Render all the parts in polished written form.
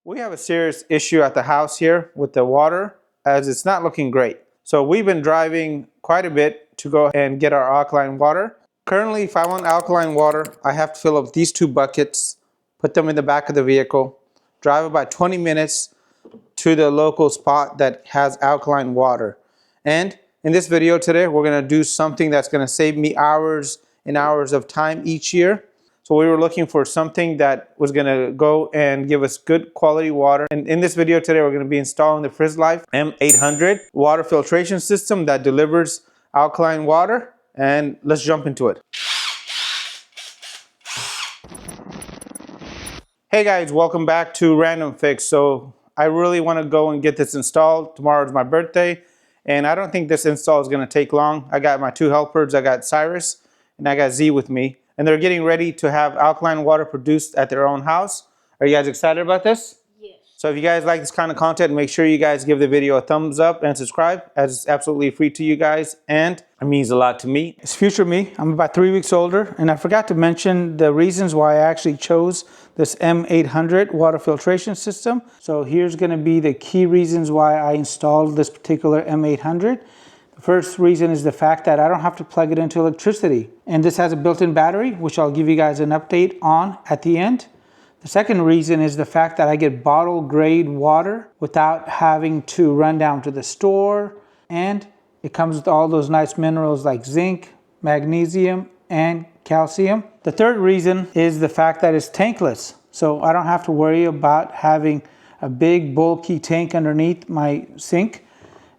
We have a serious issue at the house here with the water, as it's not looking great. So we've been driving quite a bit to go and get our alkaline water. Currently, if I want alkaline water, I have to fill up these two buckets, put them in the back of the vehicle, drive about 20 minutes to the local spot that has alkaline water. And in this video today, we're going to do something that's going to save me hours and hours of time each year. So we were looking for something that was going to go and give us good quality water. And in this video today, we're going to be installing the Frizzlife M800 water filtration system that delivers alkaline water. And let's jump into it. Hey guys, welcome back to Random Fix. So I really want to go and get this installed. Tomorrow is my birthday, and I don't think this install is going to take long. I got my two helpers. I got Cyrus and I got Z with me, and they're getting ready to have alkaline water produced at their own house. Are you guys excited about this? Yes. So if you guys like this kind of content, make sure you guys give the video a thumbs up and subscribe, as it's absolutely free to you guys, and it means a lot to me. It's future me. I'm about 3 weeks older, and I forgot to mention the reasons why I actually chose this M800 water filtration system. So here's going to be the key reasons why I installed this particular M800. The first reason is the fact that I don't have to plug it into electricity. And this has a built-in battery, which I'll give you guys an update on at the end. The second reason is the fact that I get bottle grade water without having to run down to the store. And it comes with all those nice minerals like zinc, magnesium, and calcium. The third reason is the fact that it's tankless. So I don't have to worry about having a big bulky tank underneath my sink.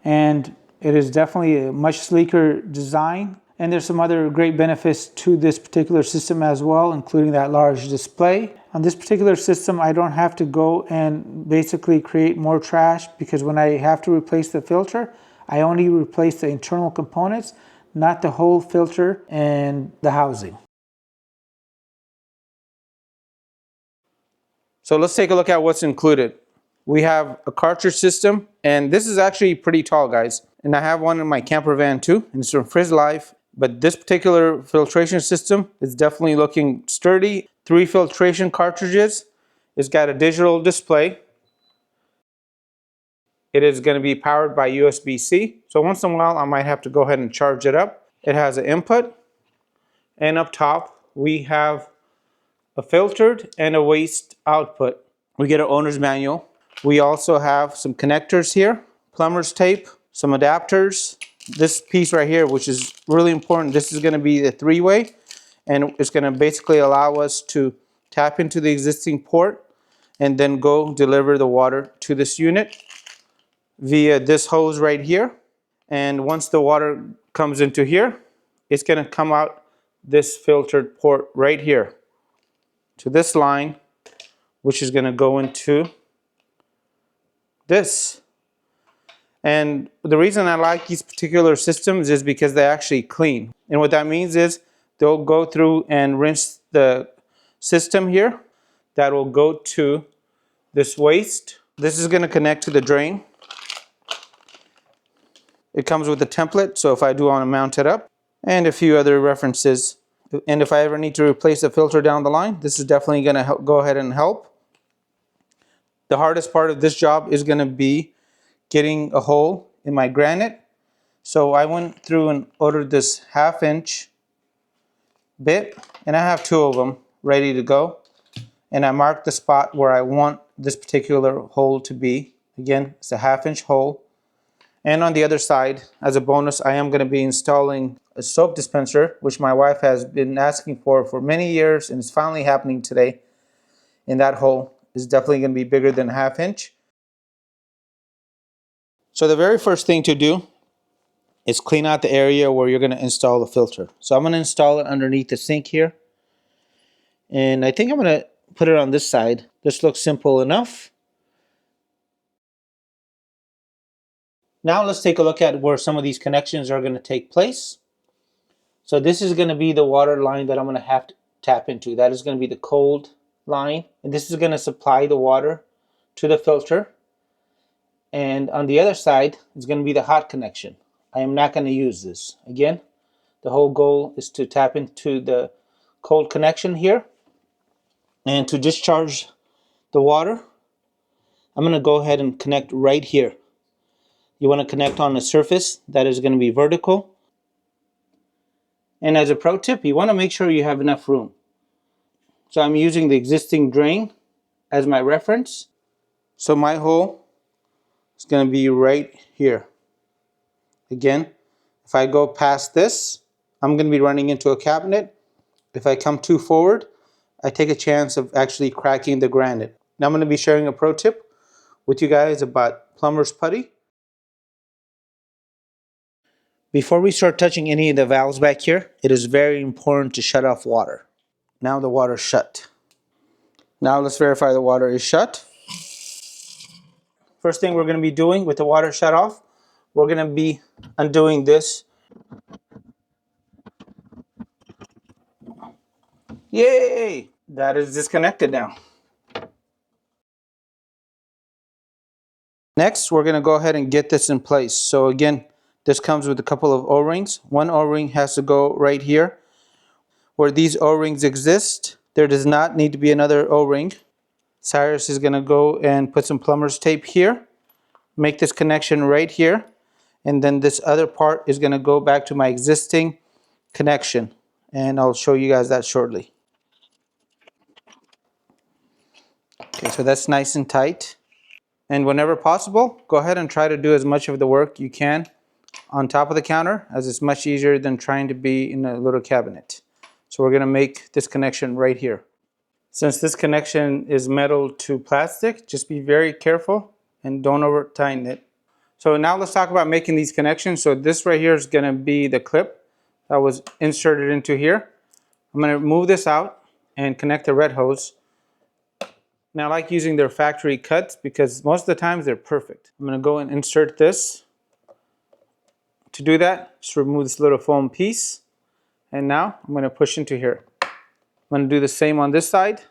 And it is definitely a much sleeker design. And there's some other great benefits to this particular system as well, including that large display. On this particular system, I don't have to go and basically create more trash, because when I have to replace the filter, I only replace the internal components, not the whole filter and the housing. So let's take a look at what's included. We have a cartridge system, and this is actually pretty tall, guys. And I have one in my camper van too, and it's from Frizlife. But this particular filtration system is definitely looking sturdy. 3 filtration cartridges. It's got a digital display. It is going to be powered by USB-C. So once in a while, I might have to go ahead and charge it up. It has an input. And up top, we have a filtered and a waste output. We get an owner's manual. We also have some connectors here, plumber's tape, some adapters. This piece right here, which is really important, this is going to be the 3-way, and it's going to basically allow us to tap into the existing port and then go deliver the water to this unit via this hose right here. And once the water comes into here, it's going to come out this filtered port right here to this line, which is going to go into this. And the reason I like these particular systems is because they're actually clean. And what that means is they'll go through and rinse the system here. That will go to this waste. This is going to connect to the drain. It comes with a template, so if I do want to mount it up, and a few other references. And if I ever need to replace a filter down the line, this is definitely going to go ahead and help. The hardest part of this job is going to be getting a hole in my granite. So I went through and ordered this 1/2-inch bit, and I have 2 of them ready to go. And I marked the spot where I want this particular hole to be. Again, it's a 1/2-inch hole. And on the other side, as a bonus, I am going to be installing a soap dispenser, which my wife has been asking for many years, and it's finally happening today. And that hole is definitely going to be bigger than a 1/2-inch. So the very first thing to do is clean out the area where you're going to install the filter. So I'm going to install it underneath the sink here. And I think I'm going to put it on this side. This looks simple enough. Now let's take a look at where some of these connections are going to take place. So this is going to be the water line that I'm going to have to tap into. That is going to be the cold line. And this is going to supply the water to the filter. And on the other side is going to be the hot connection. I am not going to use this. Again, the whole goal is to tap into the cold connection here and to discharge the water I'm going to go ahead and connect right here. You want to connect on a surface that is going to be vertical. And as a pro tip, you want to make sure you have enough room. So I'm using the existing drain as my reference. So my hole is going to be right here. Again, if I go past this, I'm going to be running into a cabinet. If I come too forward, I take a chance of actually cracking the granite. Now I'm going to be sharing a pro tip with you guys about plumber's putty. Before we start touching any of the valves back here, it is very important to shut off water. Now the water's shut. Now let's verify the water is shut. First thing we're going to be doing with the water shut off, we're going to be undoing this. Yay! That is disconnected now. Next, we're going to go ahead and get this in place. So again, this comes with a couple of O-rings. One O-ring has to go right here. Where these O-rings exist, there does not need to be another O-ring. Cyrus is going to go and put some plumber's tape here. Make this connection right here. And then this other part is going to go back to my existing connection. And I'll show you guys that shortly. Okay, so that's nice and tight. And whenever possible, go ahead and try to do as much of the work you can on top of the counter, as it's much easier than trying to be in a little cabinet. So we're going to make this connection right here. Since this connection is metal to plastic, just be very careful and don't over tighten it. So now let's talk about making these connections. So this right here is going to be the clip that was inserted into here. I'm going to move this out and connect the red hose. Now I like using their factory cuts because most of the times they're perfect. I'm going to go and insert this. To do that, just remove this little foam piece. And now I'm going to push into here. I'm going to do the same on this side.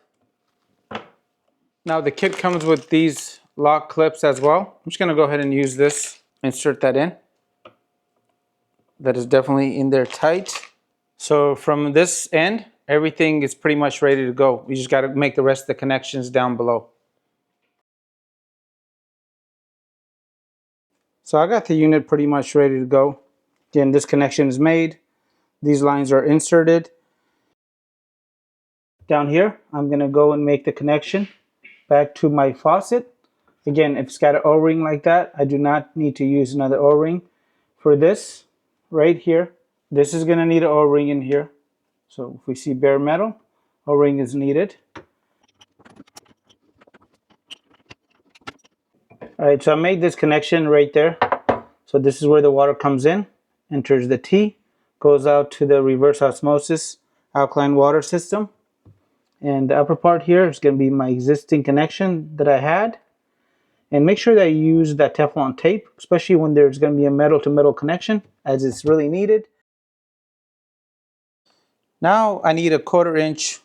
Now the kit comes with these lock clips as well. I'm just going to go ahead and use this. Insert that in. That is definitely in there tight. So from this end, everything is pretty much ready to go. We just got to make the rest of the connections down below. So I got the unit pretty much ready to go. Again, this connection is made. These lines are inserted. Down here, I'm going to go and make the connection back to my faucet. Again, if it's got an O-ring like that, I do not need to use another O-ring. For this, right here, this is going to need an O-ring in here. So if we see bare metal, O-ring is needed. Alright, so I made this connection right there. So this is where the water comes in, enters the T, goes out to the reverse osmosis alkaline water system. And the upper part here is going to be my existing connection that I had. And make sure that you use that Teflon tape, especially when there's going to be a metal to metal connection, as it's really needed. Now I need a 1/4 inch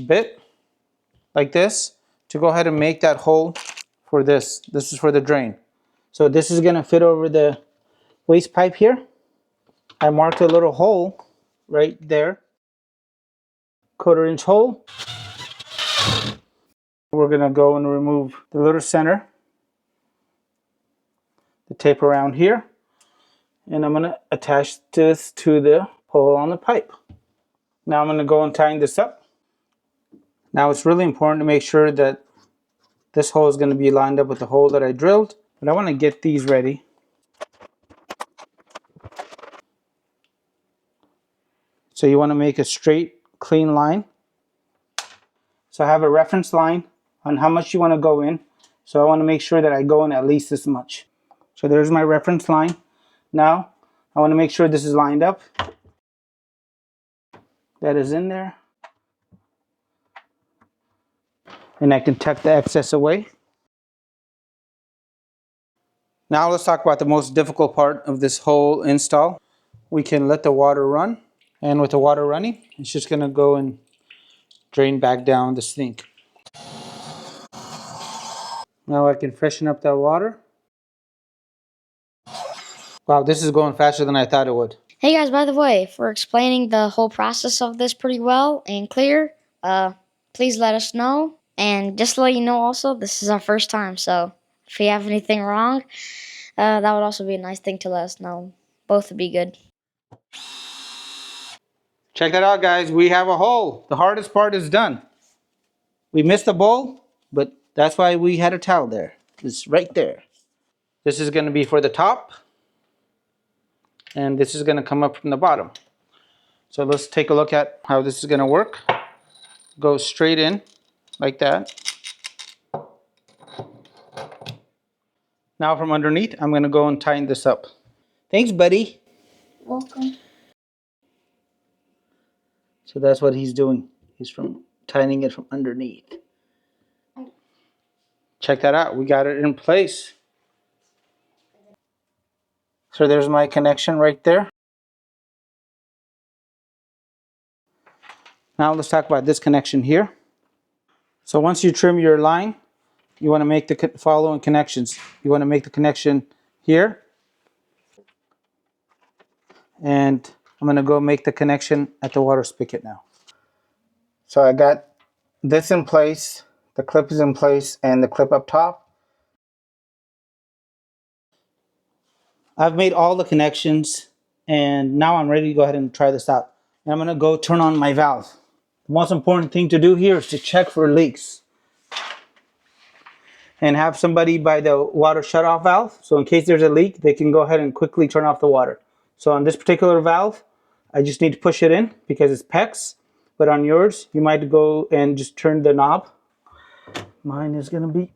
bit like this to go ahead and make that hole for this. This is for the drain. So this is going to fit over the waste pipe here. I marked a little hole right there. 1/4 inch hole. We're going to go and remove the little center, the tape around here, and I'm going to attach this to the hole on the pipe. Now I'm going to go and tighten this up. Now it's really important to make sure that this hole is going to be lined up with the hole that I drilled, but I want to get these ready. So you want to make a straight, clean line. So I have a reference line on how much you want to go in. So I want to make sure that I go in at least this much. So there's my reference line. Now I want to make sure this is lined up. That is in there. And I can tuck the excess away. Now let's talk about the most difficult part of this whole install. We can let the water run. And with the water running, it's just going to go and drain back down the sink. Now I can freshen up that water. Wow, this is going faster than I thought it would. Hey guys, by the way, for explaining the whole process of this pretty well and clear, please let us know. And just to let you know also, this is our first time, so if we have anything wrong, that would also be a nice thing to let us know. Both would be good. Check that out, guys. We have a hole. The hardest part is done. We missed the bowl, but that's why we had a towel there. It's right there. This is going to be for the top, and this is going to come up from the bottom. So let's take a look at how this is going to work. Go straight in like that. Now from underneath, I'm going to go and tighten this up. Thanks, buddy. Welcome. So that's what he's doing. He's tightening it from underneath. Check that out. We got it in place. So there's my connection right there. Now let's talk about this connection here. So once you trim your line, you want to make the following connections. You want to make the connection here. And I'm going to go make the connection at the water spigot now. So I got this in place, the clip is in place, and the clip up top. I've made all the connections, and now I'm ready to go ahead and try this out. And I'm going to go turn on my valve. The most important thing to do here is to check for leaks. And have somebody by the water shutoff valve, so in case there's a leak, they can go ahead and quickly turn off the water. So on this particular valve, I just need to push it in because it's PEX. But on yours, you might go and just turn the knob. Mine is going to be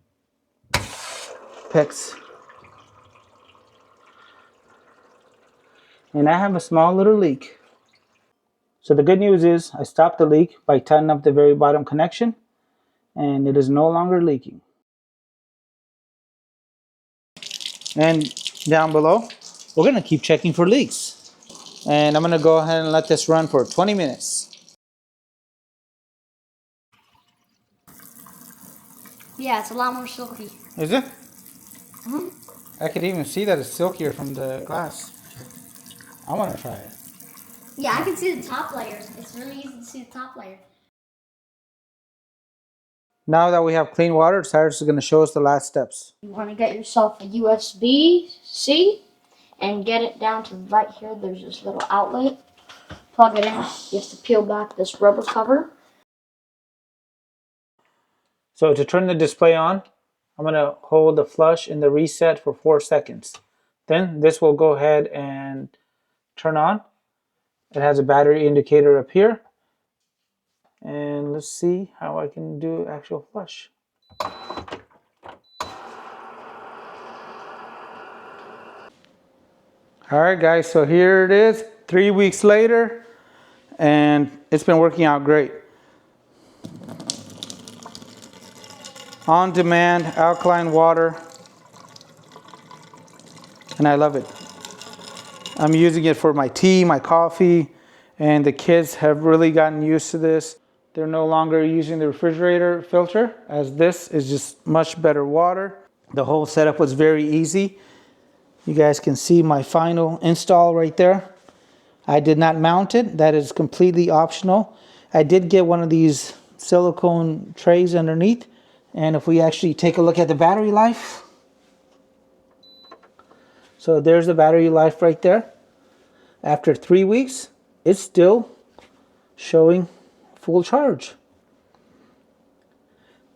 PEX. And I have a small little leak. So the good news is I stopped the leak by tightening up the very bottom connection, and it is no longer leaking. And down below, we're going to keep checking for leaks. And I'm going to go ahead and let this run for 20 minutes. Yeah, it's a lot more silky. Is it? Mm-hmm. I could even see that it's silkier from the glass. I want to try it. Yeah, I can see the top layers. It's really easy to see the top layer. Now that we have clean water, Cyrus is going to show us the last steps. You want to get yourself a USB-C and get it down to right here. There's this little outlet. Plug it in. You have to peel back this rubber cover. So to turn the display on, I'm going to hold the flush and the reset for 4 seconds. Then this will go ahead and turn on. It has a battery indicator up here. And let's see how I can do actual flush. Alright guys, so here it is, 3 weeks later, and it's been working out great. On demand, alkaline water, and I love it. I'm using it for my tea, my coffee, and the kids have really gotten used to this. They're no longer using the refrigerator filter, as this is just much better water. The whole setup was very easy. You guys can see my final install right there. I did not mount it. That is completely optional. I did get one of these silicone trays underneath. And if we actually take a look at the battery life. So there's the battery life right there. After 3 weeks, it's still showing full charge.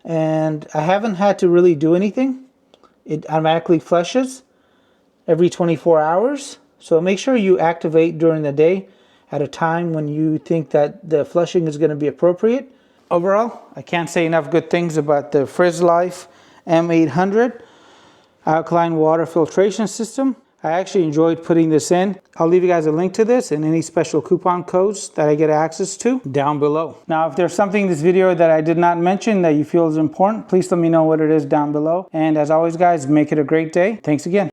And I haven't had to really do anything. It automatically flushes every 24 hours. So make sure you activate during the day at a time when you think that the flushing is going to be appropriate. Overall, I can't say enough good things about the Frizzlife M800 alkaline water filtration system. I actually enjoyed putting this in. I'll leave you guys a link to this and any special coupon codes that I get access to down below. Now, if there's something in this video that I did not mention that you feel is important, please let me know what it is down below. And as always, guys, make it a great day. Thanks again.